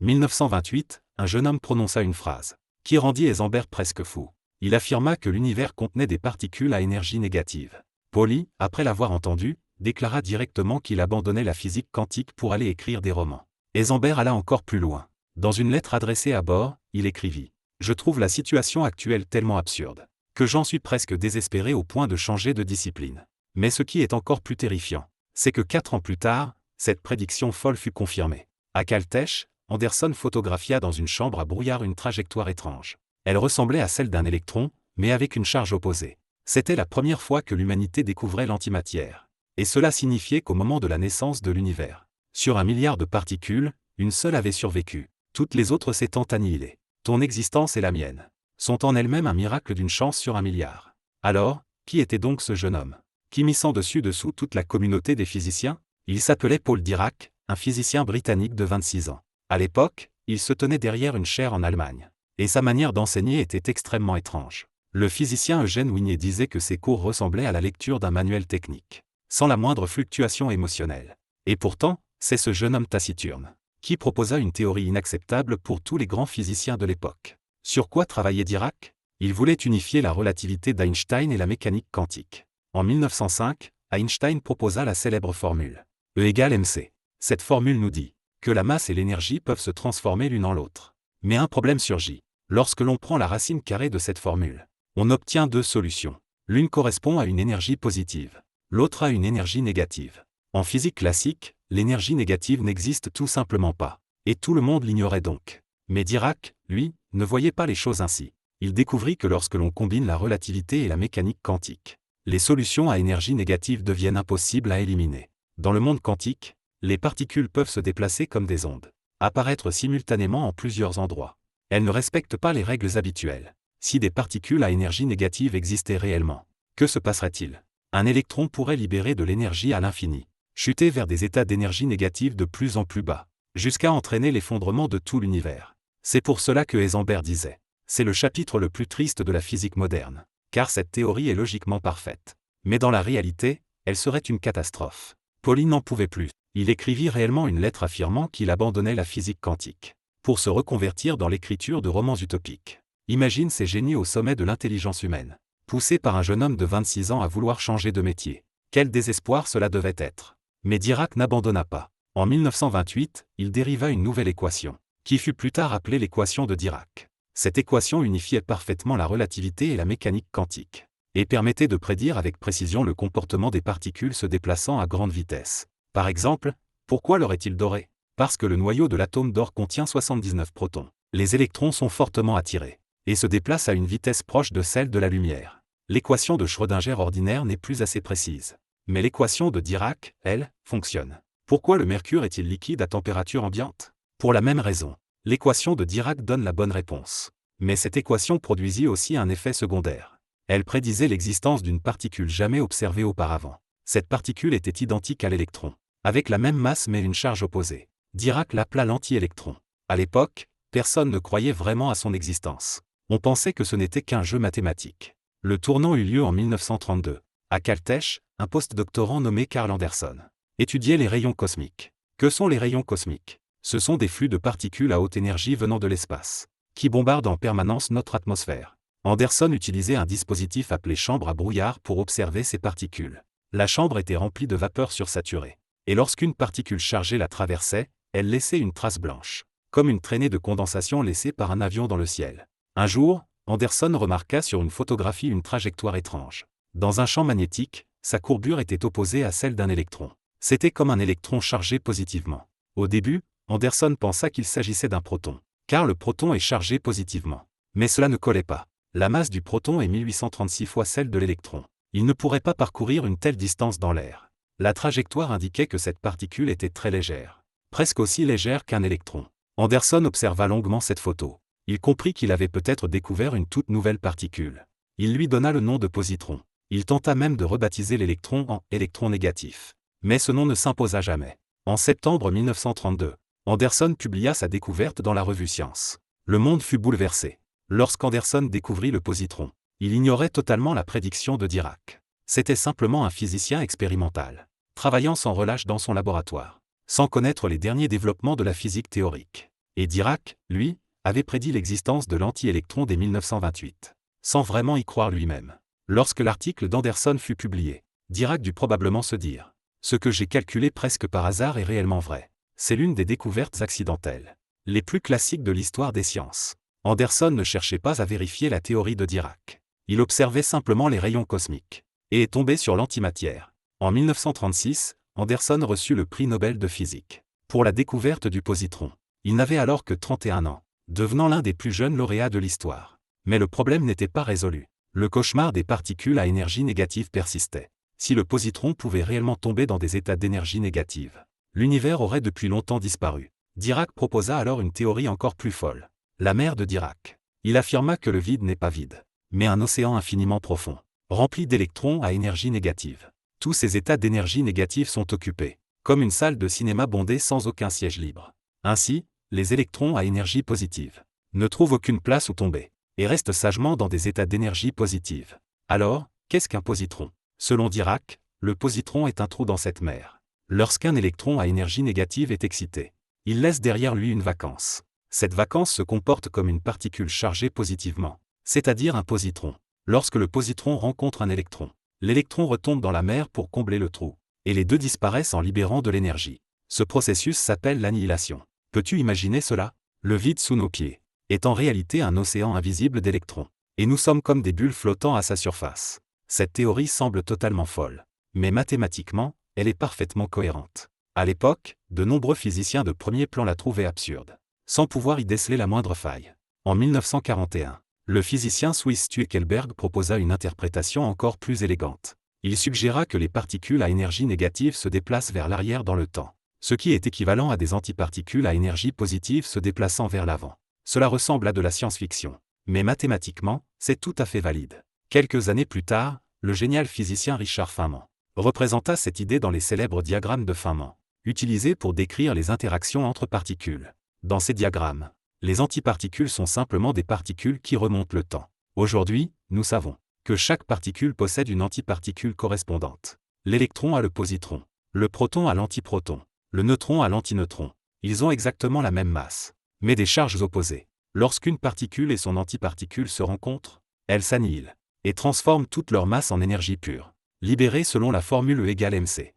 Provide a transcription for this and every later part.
1928, un jeune homme prononça une phrase qui rendit Heisenberg presque fou. Il affirma que l'univers contenait des particules à énergie négative. Pauli, après l'avoir entendu, déclara directement qu'il abandonnait la physique quantique pour aller écrire des romans. Heisenberg alla encore plus loin. Dans une lettre adressée à Bohr, il écrivit « Je trouve la situation actuelle tellement absurde que j'en suis presque désespéré au point de changer de discipline. Mais ce qui est encore plus terrifiant, c'est que 4 ans plus tard, cette prédiction folle fut confirmée. À Caltech, Anderson photographia dans une chambre à brouillard une trajectoire étrange. Elle ressemblait à celle d'un électron, mais avec une charge opposée. C'était la première fois que l'humanité découvrait l'antimatière. Et cela signifiait qu'au moment de la naissance de l'univers, sur 1 milliard de particules, une seule avait survécu, toutes les autres s'étant annihilées. Ton existence et la mienne sont en elles-mêmes un miracle d'une chance sur 1 milliard. Alors, qui était donc ce jeune homme, qui mit sans dessus-dessous toute la communauté des physiciens? Il s'appelait Paul Dirac, un physicien britannique de 26 ans. À l'époque, il se tenait derrière une chaire en Allemagne. Et sa manière d'enseigner était extrêmement étrange. Le physicien Eugène Wignet disait que ses cours ressemblaient à la lecture d'un manuel technique, sans la moindre fluctuation émotionnelle. Et pourtant, c'est ce jeune homme taciturne qui proposa une théorie inacceptable pour tous les grands physiciens de l'époque. Sur quoi travaillait Dirac? Il voulait unifier la relativité d'Einstein et la mécanique quantique. En 1905, Einstein proposa la célèbre formule E égale mc. Cette formule nous dit que la masse et l'énergie peuvent se transformer l'une en l'autre. Mais un problème surgit. Lorsque l'on prend la racine carrée de cette formule, on obtient 2 solutions. L'une correspond à une énergie positive, l'autre à une énergie négative. En physique classique, l'énergie négative n'existe tout simplement pas. Et tout le monde l'ignorait donc. Mais Dirac, lui, ne voyait pas les choses ainsi. Il découvrit que lorsque l'on combine la relativité et la mécanique quantique, les solutions à énergie négative deviennent impossibles à éliminer. Dans le monde quantique, les particules peuvent se déplacer comme des ondes, apparaître simultanément en plusieurs endroits. Elles ne respectent pas les règles habituelles. Si des particules à énergie négative existaient réellement, que se passerait-il? Un électron pourrait libérer de l'énergie à l'infini, chuter vers des états d'énergie négative de plus en plus bas, jusqu'à entraîner l'effondrement de tout l'univers. C'est pour cela que Heisenberg disait « C'est le chapitre le plus triste de la physique moderne, car cette théorie est logiquement parfaite. Mais dans la réalité, elle serait une catastrophe. » Pauli n'en pouvait plus. Il écrivit réellement une lettre affirmant qu'il abandonnait la physique quantique pour se reconvertir dans l'écriture de romans utopiques. Imagine ces génies au sommet de l'intelligence humaine, poussés par un jeune homme de 26 ans à vouloir changer de métier. Quel désespoir cela devait être. Mais Dirac n'abandonna pas. En 1928, il dériva une nouvelle équation, qui fut plus tard appelée l'équation de Dirac. Cette équation unifiait parfaitement la relativité et la mécanique quantique, et permettait de prédire avec précision le comportement des particules se déplaçant à grande vitesse. Par exemple, pourquoi leur est-il doré? Parce que le noyau de l'atome d'or contient 79 protons. Les électrons sont fortement attirés, et se déplacent à une vitesse proche de celle de la lumière. L'équation de Schrödinger ordinaire n'est plus assez précise. Mais l'équation de Dirac, elle, fonctionne. Pourquoi le mercure est-il liquide à température ambiante? Pour la même raison. L'équation de Dirac donne la bonne réponse. Mais cette équation produisit aussi un effet secondaire. Elle prédisait l'existence d'une particule jamais observée auparavant. Cette particule était identique à l'électron, avec la même masse mais une charge opposée. Dirac l'appela l'anti-électron. À l'époque, personne ne croyait vraiment à son existence. On pensait que ce n'était qu'un jeu mathématique. Le tournant eut lieu en 1932. À Caltech, un post-doctorant nommé Carl Anderson étudiait les rayons cosmiques. Que sont les rayons cosmiques? Ce sont des flux de particules à haute énergie venant de l'espace, qui bombardent en permanence notre atmosphère. Anderson utilisait un dispositif appelé chambre à brouillard pour observer ces particules. La chambre était remplie de vapeur sursaturée. Et lorsqu'une particule chargée la traversait, elle laissait une trace blanche, comme une traînée de condensation laissée par un avion dans le ciel. Un jour, Anderson remarqua sur une photographie une trajectoire étrange. Dans un champ magnétique, sa courbure était opposée à celle d'un électron. C'était comme un électron chargé positivement. Au début, Anderson pensa qu'il s'agissait d'un proton, car le proton est chargé positivement. Mais cela ne collait pas. La masse du proton est 1836 fois celle de l'électron. Il ne pourrait pas parcourir une telle distance dans l'air. La trajectoire indiquait que cette particule était très légère, presque aussi légère qu'un électron. Anderson observa longuement cette photo. Il comprit qu'il avait peut-être découvert une toute nouvelle particule. Il lui donna le nom de positron. Il tenta même de rebaptiser l'électron en électron négatif. Mais ce nom ne s'imposa jamais. En septembre 1932, Anderson publia sa découverte dans la revue Science. Le monde fut bouleversé. Lorsqu'Anderson découvrit le positron, il ignorait totalement la prédiction de Dirac. C'était simplement un physicien expérimental, travaillant sans relâche dans son laboratoire, sans connaître les derniers développements de la physique théorique. Et Dirac, lui, avait prédit l'existence de l'anti-électron dès 1928. Sans vraiment y croire lui-même. Lorsque l'article d'Anderson fut publié, Dirac dut probablement se dire « Ce que j'ai calculé presque par hasard est réellement vrai. » C'est l'une des découvertes accidentelles les plus classiques de l'histoire des sciences. Anderson ne cherchait pas à vérifier la théorie de Dirac. Il observait simplement les rayons cosmiques et est tombé sur l'antimatière. En 1936, Anderson reçut le prix Nobel de physique pour la découverte du positron. Il n'avait alors que 31 ans, devenant l'un des plus jeunes lauréats de l'histoire. Mais le problème n'était pas résolu. Le cauchemar des particules à énergie négative persistait. Si le positron pouvait réellement tomber dans des états d'énergie négative, l'univers aurait depuis longtemps disparu. Dirac proposa alors une théorie encore plus folle. La mer de Dirac. Il affirma que le vide n'est pas vide, mais un océan infiniment profond, rempli d'électrons à énergie négative. Tous ces états d'énergie négative sont occupés, comme une salle de cinéma bondée sans aucun siège libre. Ainsi, les électrons à énergie positive ne trouvent aucune place où tomber, et restent sagement dans des états d'énergie positive. Alors, qu'est-ce qu'un positron? Selon Dirac, le positron est un trou dans cette mer. Lorsqu'un électron à énergie négative est excité, il laisse derrière lui une vacance. Cette vacance se comporte comme une particule chargée positivement, c'est-à-dire un positron. Lorsque le positron rencontre un électron, l'électron retombe dans la mer pour combler le trou, et les deux disparaissent en libérant de l'énergie. Ce processus s'appelle l'annihilation. Peux-tu imaginer cela? Le vide sous nos pieds est en réalité un océan invisible d'électrons, et nous sommes comme des bulles flottant à sa surface. Cette théorie semble totalement folle, mais mathématiquement, elle est parfaitement cohérente. À l'époque, de nombreux physiciens de premier plan la trouvaient absurde, sans pouvoir y déceler la moindre faille. En 1941, le physicien suisse Stueckelberg proposa une interprétation encore plus élégante. Il suggéra que les particules à énergie négative se déplacent vers l'arrière dans le temps, ce qui est équivalent à des antiparticules à énergie positive se déplaçant vers l'avant. Cela ressemble à de la science-fiction, mais mathématiquement, c'est tout à fait valide. Quelques années plus tard, le génial physicien Richard Feynman représenta cette idée dans les célèbres diagrammes de Feynman, utilisés pour décrire les interactions entre particules. Dans ces diagrammes, les antiparticules sont simplement des particules qui remontent le temps. Aujourd'hui, nous savons que chaque particule possède une antiparticule correspondante. L'électron a le positron, le proton a l'antiproton, le neutron a l'antineutron. Ils ont exactement la même masse, mais des charges opposées. Lorsqu'une particule et son antiparticule se rencontrent, elles s'annihilent et transforment toute leur masse en énergie pure, libérée selon la formule E égale mc.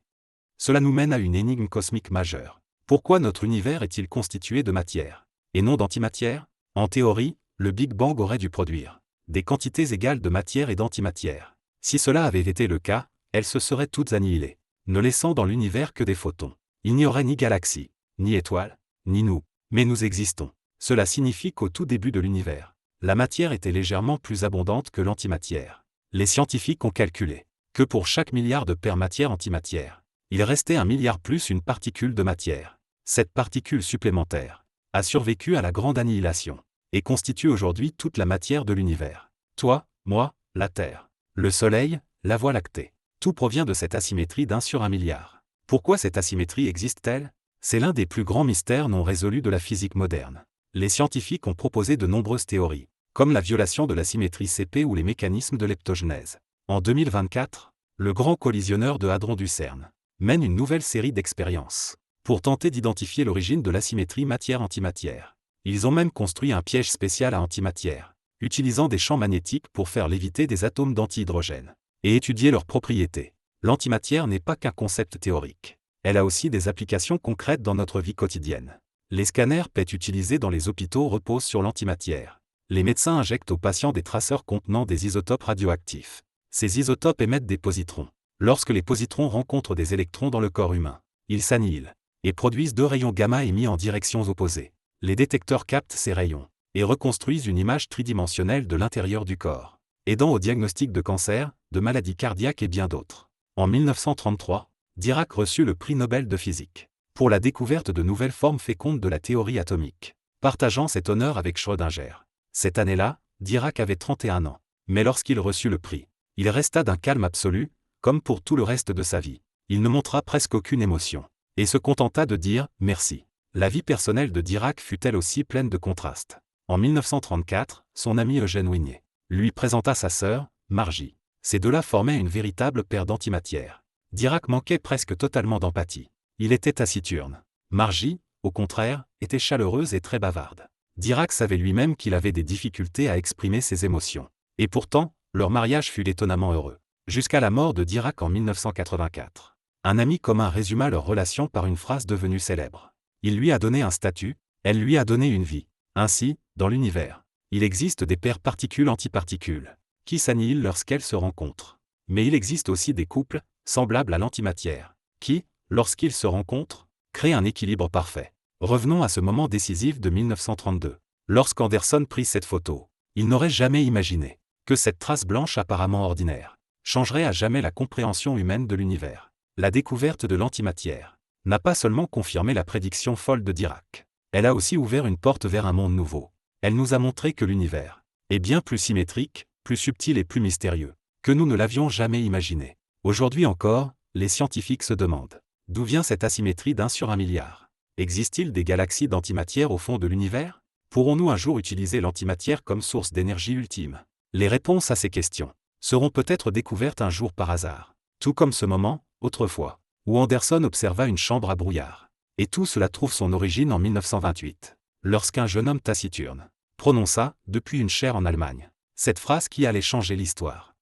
Cela nous mène à une énigme cosmique majeure. Pourquoi notre univers est-il constitué de matière, et non d'antimatière? En théorie, le Big Bang aurait dû produire des quantités égales de matière et d'antimatière. Si cela avait été le cas, elles se seraient toutes annihilées, ne laissant dans l'univers que des photons. Il n'y aurait ni galaxies, ni étoiles, ni nous, mais nous existons. Cela signifie qu'au tout début de l'univers, la matière était légèrement plus abondante que l'antimatière. Les scientifiques ont calculé que pour chaque milliard de paires matière-antimatière, il restait 1 milliard plus une particule de matière. Cette particule supplémentaire a survécu à la grande annihilation et constitue aujourd'hui toute la matière de l'univers. Toi, moi, la Terre, le Soleil, la Voie lactée. Tout provient de cette asymétrie d'1 sur 1 milliard. Pourquoi cette asymétrie existe-t-elle? C'est l'un des plus grands mystères non résolus de la physique moderne. Les scientifiques ont proposé de nombreuses théories, comme la violation de la symétrie CP ou les mécanismes de leptogenèse. En 2024, le grand collisionneur de hadrons du CERN mène une nouvelle série d'expériences pour tenter d'identifier l'origine de l'asymétrie matière-antimatière. Ils ont même construit un piège spécial à antimatière, utilisant des champs magnétiques pour faire léviter des atomes d'antihydrogène et étudier leurs propriétés. L'antimatière n'est pas qu'un concept théorique. Elle a aussi des applications concrètes dans notre vie quotidienne. Les scanners PET utilisés dans les hôpitaux reposent sur l'antimatière. Les médecins injectent aux patients des traceurs contenant des isotopes radioactifs. Ces isotopes émettent des positrons. Lorsque les positrons rencontrent des électrons dans le corps humain, ils s'annihilent et produisent 2 rayons gamma émis en directions opposées. Les détecteurs captent ces rayons et reconstruisent une image tridimensionnelle de l'intérieur du corps, aidant au diagnostic de cancer, de maladies cardiaques et bien d'autres. En 1933, Dirac reçut le prix Nobel de physique pour la découverte de nouvelles formes fécondes de la théorie atomique, partageant cet honneur avec Schrödinger. Cette année-là, Dirac avait 31 ans, mais lorsqu'il reçut le prix, il resta d'un calme absolu, comme pour tout le reste de sa vie. Il ne montra presque aucune émotion, et se contenta de dire « merci ». La vie personnelle de Dirac fut elle aussi pleine de contrastes. En 1934, son ami Eugène Wignet lui présenta sa sœur, Margie. Ces deux-là formaient une véritable paire d'antimatière. Dirac manquait presque totalement d'empathie. Il était taciturne. Margie, au contraire, était chaleureuse et très bavarde. Dirac savait lui-même qu'il avait des difficultés à exprimer ses émotions. Et pourtant, leur mariage fut étonnamment heureux. Jusqu'à la mort de Dirac en 1984. Un ami commun résuma leur relation par une phrase devenue célèbre. Il lui a donné un statut, elle lui a donné une vie. Ainsi, dans l'univers, il existe des paires particules-antiparticules, qui s'annihilent lorsqu'elles se rencontrent. Mais il existe aussi des couples, semblables à l'antimatière, qui, lorsqu'ils se rencontrent, créent un équilibre parfait. Revenons à ce moment décisif de 1932. Lorsqu'Anderson prit cette photo, il n'aurait jamais imaginé que cette trace blanche apparemment ordinaire changerait à jamais la compréhension humaine de l'univers. La découverte de l'antimatière n'a pas seulement confirmé la prédiction folle de Dirac, elle a aussi ouvert une porte vers un monde nouveau. Elle nous a montré que l'univers est bien plus symétrique, plus subtil et plus mystérieux que nous ne l'avions jamais imaginé. Aujourd'hui encore, les scientifiques se demandent d'où vient cette asymétrie d'1 sur 1 milliard. Existe-t-il des galaxies d'antimatière au fond de l'univers? Pourrons-nous un jour utiliser l'antimatière comme source d'énergie ultime? Les réponses à ces questions seront peut-être découvertes un jour par hasard. Tout comme ce moment, autrefois, où Anderson observa une chambre à brouillard. Et tout cela trouve son origine en 1928, lorsqu'un jeune homme taciturne prononça, depuis une chaire en Allemagne, cette phrase qui allait changer l'histoire.